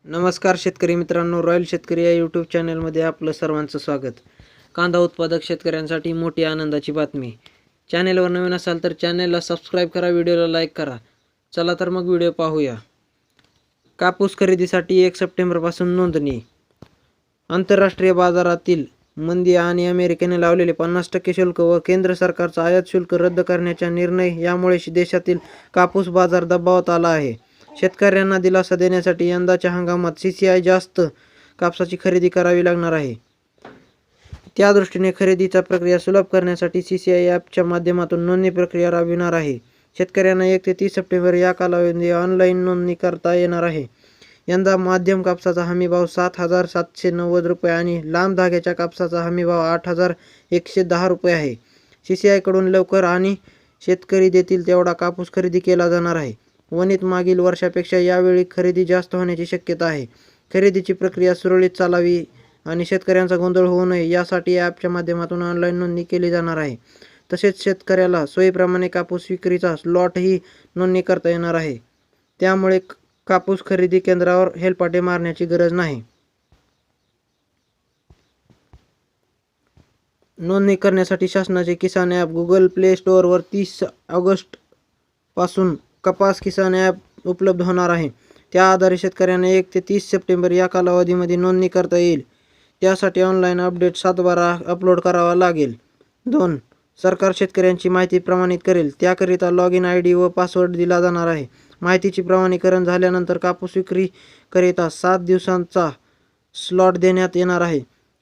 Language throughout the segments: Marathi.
नमस्कार शेतकरी मित्रांनो, रॉयल शेतकरी या यूट्यूब चॅनलमध्ये आपलं सर्वांचं स्वागत. कांदा उत्पादक शेतकऱ्यांसाठी मोठी आनंदाची बातमी. चॅनलवर नवीन असाल तर चॅनलला सबस्क्राईब करा, व्हिडिओला लाईक करा. चला तर मग व्हिडिओ पाहूया. कापूस खरेदीसाठी 1 सप्टेंबरपासून नोंदणी. आंतरराष्ट्रीय बाजारातील मंदी आणि अमेरिकेने लावलेले 50% शुल्क व केंद्र सरकारचा आयात शुल्क रद्द करण्याचा निर्णय यामुळे देशातील कापूस बाजार दबावात आला आहे. शेतकऱ्यांना दिलासा देण्यासाठी यंदाच्या हंगामात CCI जास्त कापसाची खरेदी करावी लागणार आहे. त्या दृष्टीने खरेदीचा प्रक्रिया सुलभ करण्यासाठी CCI ॲपच्या माध्यमातून नोंदणी प्रक्रिया राबविणार आहे. शेतकऱ्यांना 1 ते 30 सप्टेंबर या कालावधीमध्ये ऑनलाईन नोंदणी करता येणार आहे. यंदा मध्यम कापसाचा हमीभाव 7,790 रुपये आणि लांब धाग्याच्या कापसाचा हमीभाव 8,110 रुपये आहे. CCI कडून लवकर आणि शेतकरी देतील तेवढा कापूस खरेदी केला जाणार आहे. वणीत मागील वर्षापेक्षा यावेळी खरेदी जास्त होण्याची शक्यता आहे. खरेदीची प्रक्रिया सुरळीत चालावी आणि शेतकऱ्यांचा गोंधळ होऊ नये यासाठी ॲपच्या माध्यमातून ऑनलाईन नोंदणी केली जाणार आहे. तसेच शेतकऱ्याला सोयीप्रमाणे कापूस विक्रीचा स्लॉटही नोंदणी करता येणार आहे. त्यामुळे कापूस खरेदी केंद्रावर हेलपाटे मारण्याची गरज नाही. नोंदणी करण्यासाठी शासनाचे किसान ॲप गुगल प्ले स्टोअरवर 30 ऑगस्ट पासून कपास किसान ॲप उपलब्ध होणार आहे. त्या आधारे शेतकऱ्यांना 1 ते 30 सप्टेंबर या कालावधीमध्ये नोंदणी करता येईल. त्यासाठी ऑनलाईन अपडेट 7/12 अपलोड करावा लागेल. 2. सरकार शेतकऱ्यांची माहिती प्रमाणित करेल. त्याकरिता लॉगिन ID व पासवर्ड दिला जाणार आहे. माहितीचे प्रमाणीकरण झाल्यानंतर कापूस विक्रीकरिता 7 दिवसांचा स्लॉट देण्यात येणार आहे.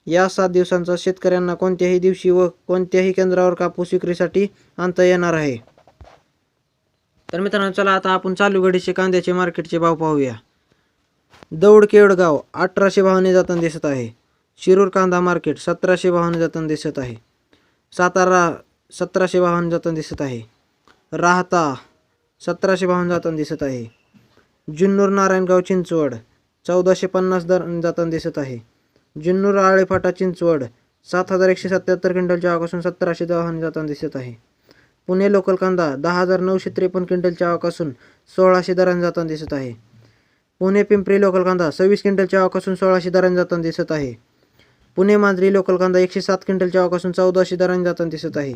या 7 दिवसांचा शेतकऱ्यांना कोणत्याही दिवशी व कोणत्याही केंद्रावर कापूस विक्रीसाठी आणता येणार आहे. तर मित्रांनो, चला आता आपण चालू घडीचे कांद्याचे मार्केटचे भाव पाहूया. दौड केवडगाव 1800 भावाने जाताना दिसत आहे. शिरूर कांदा मार्केट 1700 भावाने जाताना दिसत आहे. सातारा 1700 भावाने जाताना दिसत आहे. राहता 1700 भावाने जाताना दिसत आहे. जुन्नूर नारायणगाव चिंचवड 1450 दराने जाताना दिसत आहे. जुन्नूर आळेफाटा चिंचवड 7177 क्विंटलच्या आवकासून 1700 भावाने जाताना दिसत आहे. पुणे लोकल कांदा 10,953 क्विंटलच्या आवकासून 1600 दराने जाताना दिसत आहे. पुणे पिंपरी लोकल कांदा 26 क्विंटलच्या आवकासून 1600 दराने जाताना दिसत आहे. पुणे मांजरी लोकल कांदा 107 क्विंटलच्या आवकासून 1400 दराने जाताना दिसत आहे.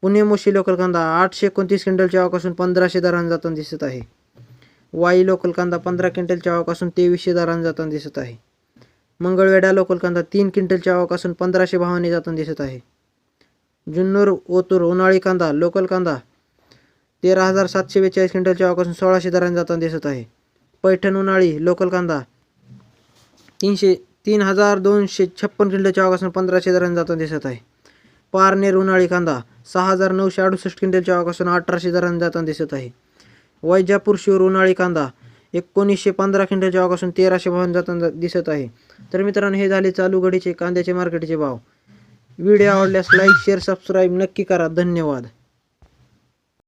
पुणे मोशी लोकल कांदा 829 क्विंटलच्या आवकासून 1500 दराने जाताना दिसत आहे. वाई लोकल कांदा 15 क्विंटलच्या आवकासून 2300 दराने जाताना दिसत आहे. मंगळवेढा लोकल कांदा 3 क्विंटलच्या आवकासून 1500 भावाने जाताना दिसत आहे. जुन्नूर ओतूर उन्हाळी कांदा लोकल कांदा 13,742 क्विंटलच्या आवकासून 1600 दराने जाताना दिसत आहे. पैठण उन्हाळी लोकल कांदा 3,256 क्विंटलच्या आवकासून 1500 दराने जाताना दिसत आहे. पारनेर उन्हाळी कांदा 6,968 क्विंटलच्या आवकासून 1800 दराने जाताना दिसत आहे. वैजापूर शिरूर उन्हाळी कांदा 1915 क्विंटलच्या आवकासून 1300 भावाने जाताना दिसत आहे. तर मित्रांनो, हे झाले चालू घडीचे कांद्याचे मार्केटचे भाव. व्हिडिओ आवडल्यास लाईक, शेअर, सबस्क्राईब नक्की करा. धन्यवाद.